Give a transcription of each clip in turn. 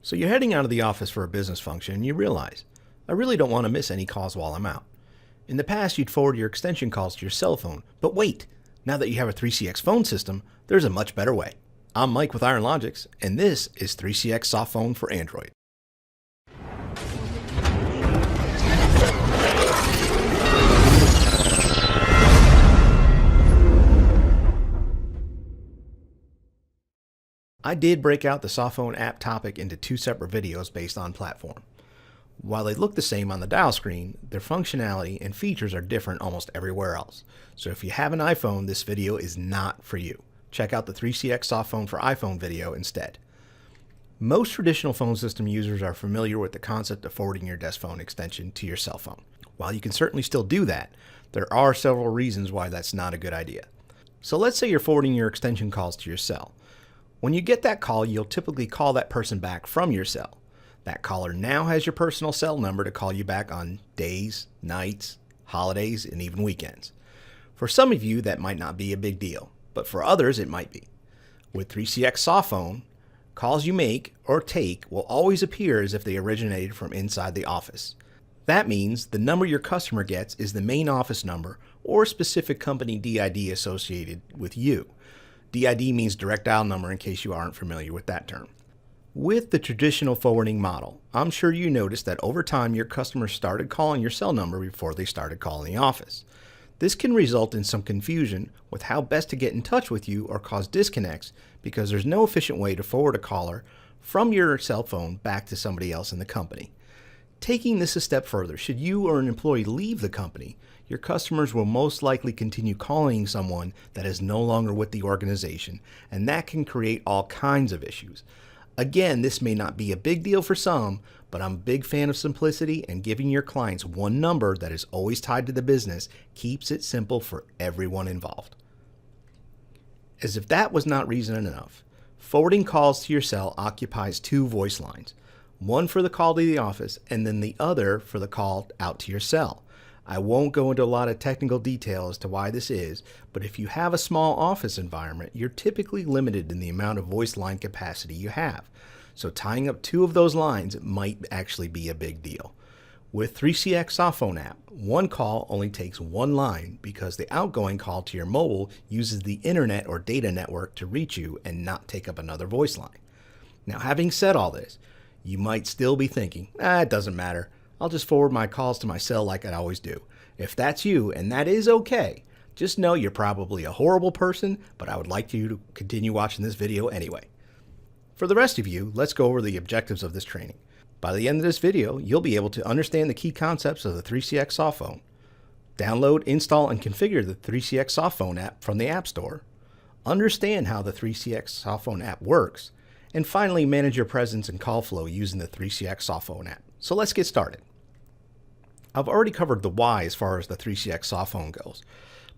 So you're heading out of the office for a business function and you realize, I really don't want to miss any calls while I'm out. In the past, you'd forward your extension calls to your cell phone, but wait, now that you have a 3CX phone system, there's a much better way. I'm Mike with IronLogix, and this is 3CX Softphone for Android. I did break out the Softphone app topic into two separate videos based on platform. While they look the same on the dial screen, their functionality and features are different almost everywhere else. So if you have an iPhone, this video is not for you. Check out the 3CX Softphone for iPhone video instead. Most traditional phone system users are familiar with the concept of forwarding your desk phone extension to your cell phone. While you can certainly still do that, there are several reasons why that's not a good idea. So let's say you're forwarding your extension calls to your cell. When you get that call, you'll typically call that person back from your cell. That caller now has your personal cell number to call you back on days, nights, holidays, and even weekends. For some of you, that might not be a big deal, but for others, it might be. With 3CX Softphone, calls you make or take will always appear as if they originated from inside the office. That means the number your customer gets is the main office number or specific company DID associated with you. DID means direct dial number in case you aren't familiar with that term. With the traditional forwarding model, I'm sure you noticed that over time your customers started calling your cell number before they started calling the office. This can result in some confusion with how best to get in touch with you or cause disconnects because there's no efficient way to forward a caller from your cell phone back to somebody else in the company. Taking this a step further, should you or an employee leave the company, your customers will most likely continue calling someone that is no longer with the organization, and that can create all kinds of issues. Again, this may not be a big deal for some, but I'm a big fan of simplicity, and giving your clients one number that is always tied to the business keeps it simple for everyone involved. As if that was not reason enough, forwarding calls to your cell occupies two voice lines. One for the call to the office, and then the other for the call out to your cell. I won't go into a lot of technical detail as to why this is, but if you have a small office environment, you're typically limited in the amount of voice line capacity you have. So tying up two of those lines might actually be a big deal. With 3CX Softphone app, one call only takes one line because the outgoing call to your mobile uses the internet or data network to reach you and not take up another voice line. Now, having said all this, you might still be thinking, it doesn't matter. I'll just forward my calls to my cell like I always do. If that's you, and that is okay, just know you're probably a horrible person, but I would like you to continue watching this video anyway. For the rest of you, let's go over the objectives of this training. By the end of this video, you'll be able to understand the key concepts of the 3CX Softphone, download, install, and configure the 3CX Softphone app from the App Store, understand how the 3CX Softphone app works, and finally manage your presence and call flow using the 3CX Softphone app. So let's get started. I've already covered the why as far as the 3CX Softphone goes,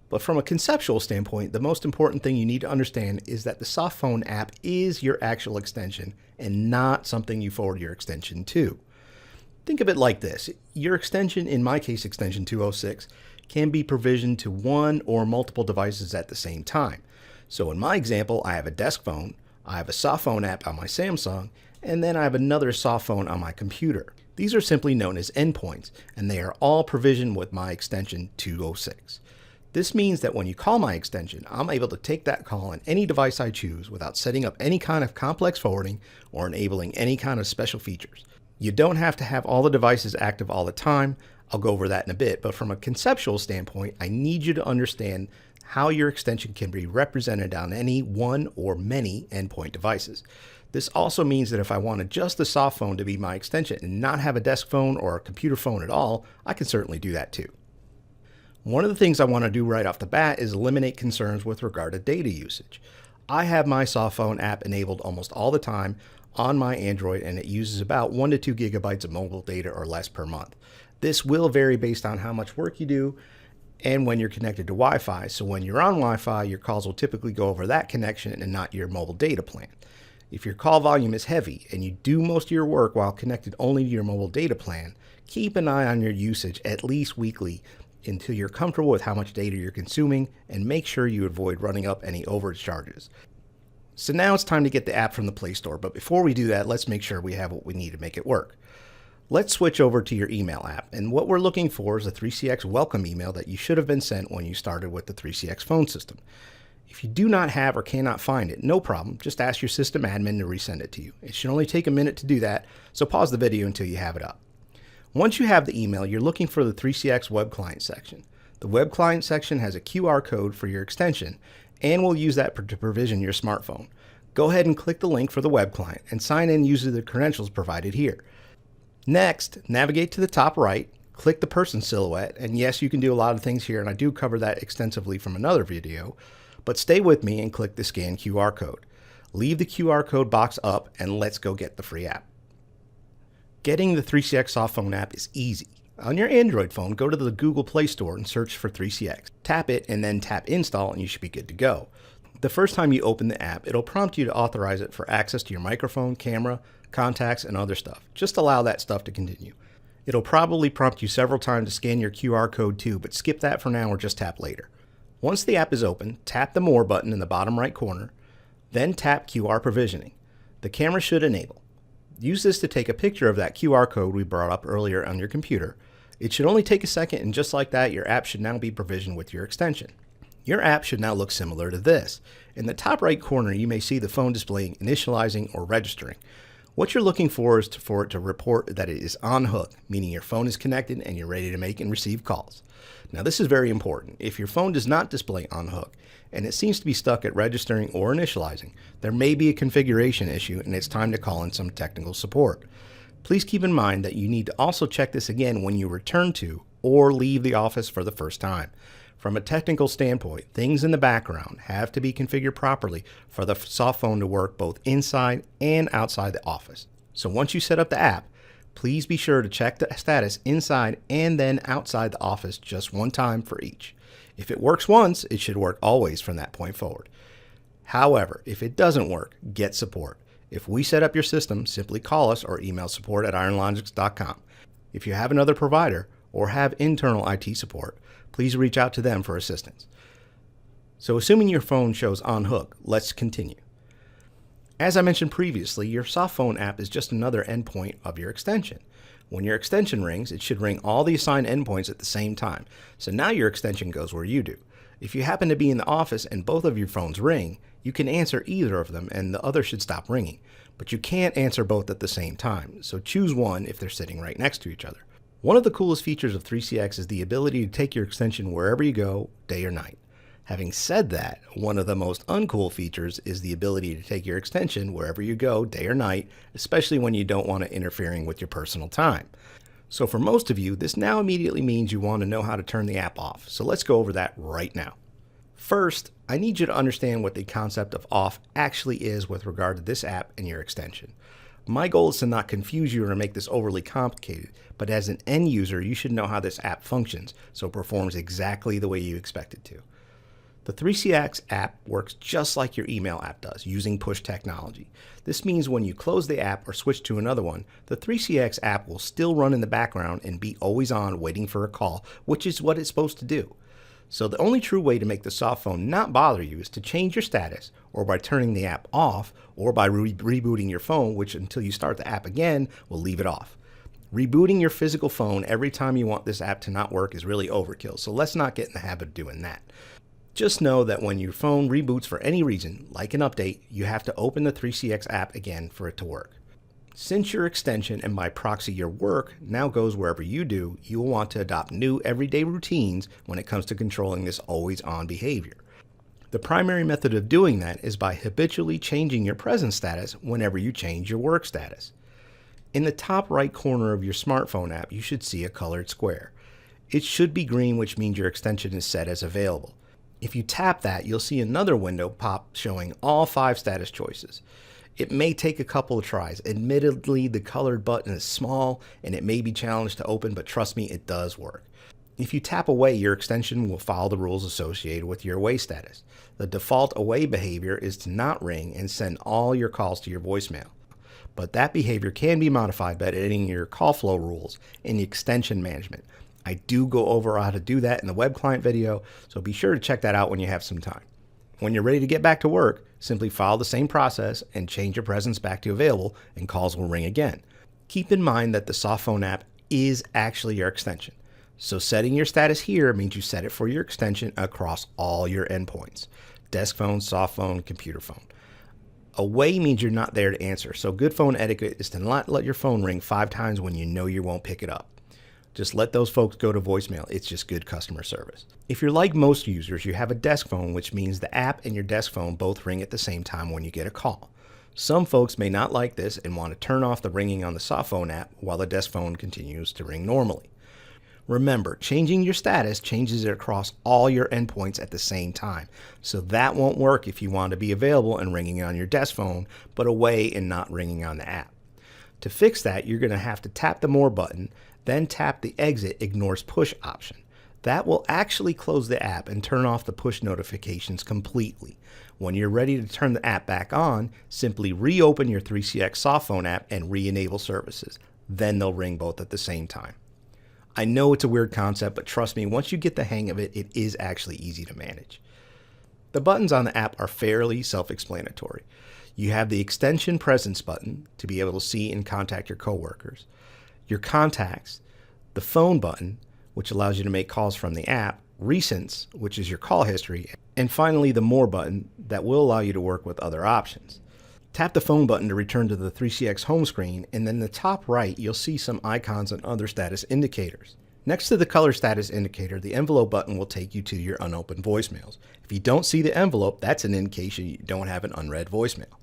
but from a conceptual standpoint, the most important thing you need to understand is that the Softphone app is your actual extension and not something you forward your extension to. Think of it like this. Your extension, in my case extension 206, can be provisioned to one or multiple devices at the same time. So in my example, I have a desk phone, I have a Softphone app on my Samsung, and then I have another Softphone on my computer. These are simply known as endpoints, and they are all provisioned with my extension 206. This means that when you call my extension, I'm able to take that call on any device I choose without setting up any kind of complex forwarding or enabling any kind of special features. You don't have to have all the devices active all the time. I'll go over that in a bit, but from a conceptual standpoint, I need you to understand how your extension can be represented on any one or many endpoint devices. This also means that if I wanted just the Softphone to be my extension and not have a desk phone or a computer phone at all, I can certainly do that too. One of the things I want to do right off the bat is eliminate concerns with regard to data usage. I have my Softphone app enabled almost all the time on my Android, and it uses about 1 to 2 gigabytes of mobile data or less per month. This will vary based on how much work you do and when you're connected to Wi-Fi. So when you're on Wi-Fi, your calls will typically go over that connection and not your mobile data plan. If your call volume is heavy and you do most of your work while connected only to your mobile data plan, keep an eye on your usage at least weekly until you're comfortable with how much data you're consuming, and make sure you avoid running up any overage charges. So now it's time to get the app from the Play Store, but before we do that, let's make sure we have what we need to make it work. Let's switch over to your email app, and what we're looking for is a 3CX welcome email that you should have been sent when you started with the 3CX phone system. If you do not have or cannot find it, no problem, just ask your system admin to resend it to you. It should only take a minute to do that, so pause the video until you have it up. Once you have the email, you're looking for the 3CX web client section. The web client section has a QR code for your extension, and we'll use that to provision your smartphone. Go ahead and click the link for the web client and sign in using the credentials provided here. Next, navigate to the top right, click the person silhouette, and yes, you can do a lot of things here, and I do cover that extensively from another video, but stay with me and click the scan QR code. Leave the QR code box up and let's go get the free app. Getting the 3CX Softphone app is easy. On your Android phone, go to the Google Play Store and search for 3CX. Tap it and then tap install and you should be good to go. The first time you open the app, it'll prompt you to authorize it for access to your microphone, camera, contacts, and other stuff. Just allow that stuff to continue. It'll probably prompt you several times to scan your QR code too, but skip that for now or just tap later. Once the app is open, tap the More button in the bottom right corner, then tap QR provisioning. The camera should enable. Use this to take a picture of that QR code we brought up earlier on your computer. It should only take a second, and just like that, your app should now be provisioned with your extension. Your app should now look similar to this. In the top right corner, you may see the phone displaying initializing or registering. What you're looking for is for it to report that it is on hook, meaning your phone is connected and you're ready to make and receive calls. Now this is very important. If your phone does not display on hook and it seems to be stuck at registering or initializing, there may be a configuration issue and it's time to call in some technical support. Please keep in mind that you need to also check this again when you return to or leave the office for the first time. From a technical standpoint, things in the background have to be configured properly for the Softphone to work both inside and outside the office. So once you set up the app, please be sure to check the status inside and then outside the office just one time for each. If it works once, it should work always from that point forward. However, if it doesn't work, get support. If we set up your system, simply call us or email support@ironlogix.com. If you have another provider or have internal IT support, please reach out to them for assistance. So assuming your phone shows on hook, let's continue. As I mentioned previously, your Softphone app is just another endpoint of your extension. When your extension rings, it should ring all the assigned endpoints at the same time. So now your extension goes where you do. If you happen to be in the office and both of your phones ring, you can answer either of them and the other should stop ringing. But you can't answer both at the same time, so choose one if they're sitting right next to each other. One of the coolest features of 3CX is the ability to take your extension wherever you go, day or night. Having said that, one of the most uncool features is the ability to take your extension wherever you go, day or night, especially when you don't want it interfering with your personal time. So for most of you, this now immediately means you want to know how to turn the app off. So let's go over that right now. First, I need you to understand what the concept of off actually is with regard to this app and your extension. My goal is to not confuse you or make this overly complicated, but as an end user, you should know how this app functions so it performs exactly the way you expect it to. The 3CX app works just like your email app does, using push technology. This means when you close the app or switch to another one, the 3CX app will still run in the background and be always on waiting for a call, which is what it's supposed to do. So the only true way to make the Softphone not bother you is to change your status, or by turning the app off, or by rebooting your phone, which until you start the app again will leave it off. Rebooting your physical phone every time you want this app to not work is really overkill, so let's not get in the habit of doing that. Just know that when your phone reboots for any reason, like an update, you have to open the 3CX app again for it to work. Since your extension and by proxy your work now goes wherever you do, you will want to adopt new everyday routines when it comes to controlling this always-on behavior. The primary method of doing that is by habitually changing your present status whenever you change your work status. In the top right corner of your smartphone app, you should see a colored square. It should be green, which means your extension is set as available. If you tap that, you'll see another window pop showing all 5 status choices. It may take a couple of tries. Admittedly, the colored button is small and it may be challenged to open, but trust me, it does work. If you tap away, your extension will follow the rules associated with your away status. The default away behavior is to not ring and send all your calls to your voicemail. But that behavior can be modified by editing your call flow rules in the extension management. I do go over how to do that in the web client video, so be sure to check that out when you have some time. When you're ready to get back to work, Simply follow the same process and change your presence back to available and calls will ring again. Keep in mind that the Softphone app is actually your extension. So setting your status here means you set it for your extension across all your endpoints. Desk phone, soft phone, computer phone. Away means you're not there to answer. So good phone etiquette is to not let your phone ring 5 times when you know you won't pick it up. Just let those folks go to voicemail. It's just good customer service. If you're like most users, you have a desk phone, which means the app and your desk phone both ring at the same time when you get a call. Some folks may not like this and want to turn off the ringing on the Softphone app while the desk phone continues to ring normally. Remember, changing your status changes it across all your endpoints at the same time. So that won't work if you want to be available and ringing on your desk phone, but away and not ringing on the app. To fix that, you're going to have to tap the More button, then tap the Exit Ignores Push option. That will actually close the app and turn off the push notifications completely. When you're ready to turn the app back on, simply reopen your 3CX Softphone app and re-enable services. Then they'll ring both at the same time. I know it's a weird concept, but trust me, once you get the hang of it, it is actually easy to manage. The buttons on the app are fairly self-explanatory. You have the Extension Presence button to be able to see and contact your coworkers, your contacts, the Phone button, which allows you to make calls from the app, Recents, which is your call history, and finally the More button that will allow you to work with other options. Tap the Phone button to return to the 3CX home screen, and then in the top right, you'll see some icons and other status indicators. Next to the color status indicator, the Envelope button will take you to your unopened voicemails. If you don't see the envelope, that's an indication you don't have an unread voicemail.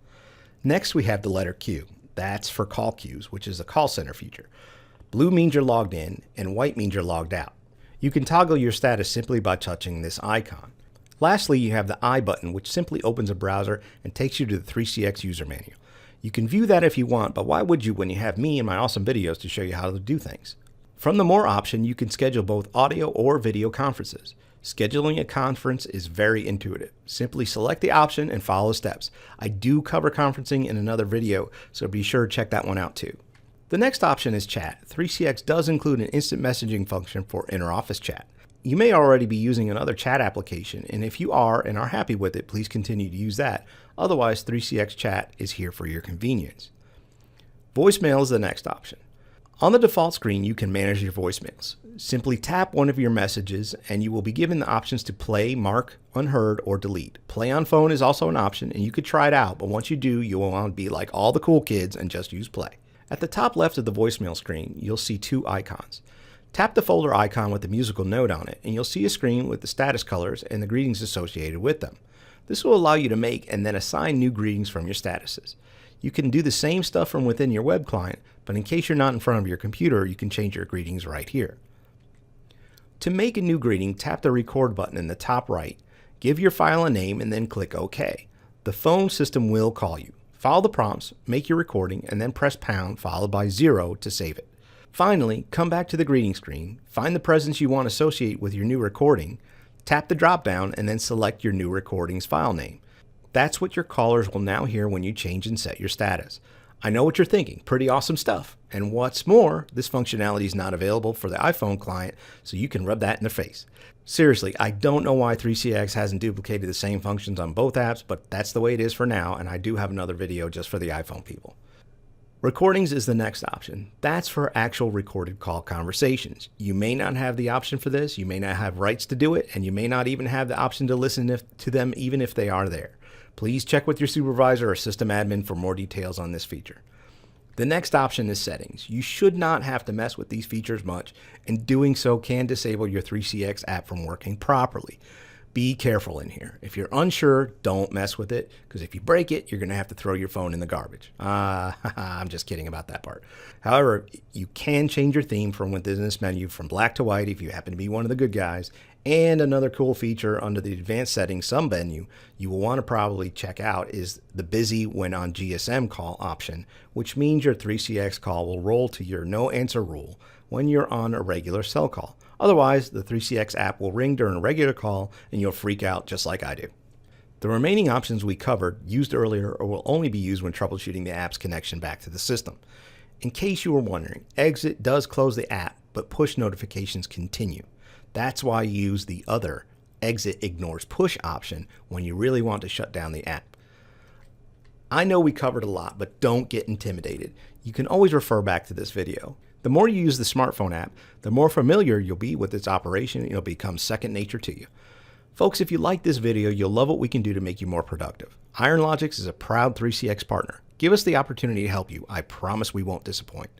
Next, we have the letter Q. That's for call queues, which is a call center feature. Blue means you're logged in, and white means you're logged out. You can toggle your status simply by touching this icon. Lastly, you have the I button, which simply opens a browser and takes you to the 3CX user manual. You can view that if you want, but why would you when you have me and my awesome videos to show you how to do things? From the More option, you can schedule both audio or video conferences. Scheduling a conference is very intuitive. Simply select the option and follow the steps. I do cover conferencing in another video, so be sure to check that one out too. The next option is chat. 3CX does include an instant messaging function for inter-office chat. You may already be using another chat application, and if you are and are happy with it, please continue to use that. Otherwise, 3CX Chat is here for your convenience. Voicemail is the next option. On the default screen, you can manage your voicemails. Simply tap one of your messages, and you will be given the options to play, mark, unheard, or delete. Play on phone is also an option, and you could try it out, but once you do, you will want to be like all the cool kids and just use play. At the top left of the voicemail screen, you'll see 2 icons. Tap the folder icon with the musical note on it, and you'll see a screen with the status colors and the greetings associated with them. This will allow you to make and then assign new greetings from your statuses. You can do the same stuff from within your web client, but in case you're not in front of your computer, you can change your greetings right here. To make a new greeting, tap the Record button in the top right, give your file a name, and then click OK. The phone system will call you. Follow the prompts, make your recording, and then press pound followed by 0 to save it. Finally, come back to the greeting screen, find the presence you want to associate with your new recording, tap the drop-down, and then select your new recording's file name. That's what your callers will now hear when you change and set your status. I know what you're thinking, pretty awesome stuff. And what's more, this functionality is not available for the iPhone client, so you can rub that in their face. Seriously, I don't know why 3CX hasn't duplicated the same functions on both apps, but that's the way it is for now, and I do have another video just for the iPhone people. Recordings is the next option. That's for actual recorded call conversations. You may not have the option for this, you may not have rights to do it, and you may not even have the option to listen to them even if they are there. Please check with your supervisor or system admin for more details on this feature. The next option is settings. You should not have to mess with these features much, and doing so can disable your 3CX app from working properly. Be careful in here. If you're unsure, don't mess with it, because if you break it, you're going to have to throw your phone in the garbage. I'm just kidding about that part. However, you can change your theme from within this menu from black to white if you happen to be one of the good guys. And another cool feature under the advanced settings sub-menu you will want to probably check out is the busy when on GSM call option, which means your 3CX call will roll to your no answer rule when you're on a regular cell call. Otherwise, the 3CX app will ring during a regular call and you'll freak out just like I do. The remaining options we covered, used earlier, or will only be used when troubleshooting the app's connection back to the system. In case you were wondering, Exit does close the app, but push notifications continue. That's why you use the other Exit Ignores Push option when you really want to shut down the app. I know we covered a lot, but don't get intimidated. You can always refer back to this video. The more you use the smartphone app, the more familiar you'll be with its operation. It'll become second nature to you. Folks, if you like this video, you'll love what we can do to make you more productive. IronLogix is a proud 3CX partner. Give us the opportunity to help you. I promise we won't disappoint.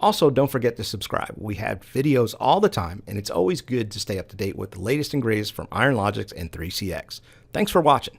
Also, don't forget to subscribe. We have videos all the time, and it's always good to stay up to date with the latest and greatest from IronLogix and 3CX. Thanks for watching.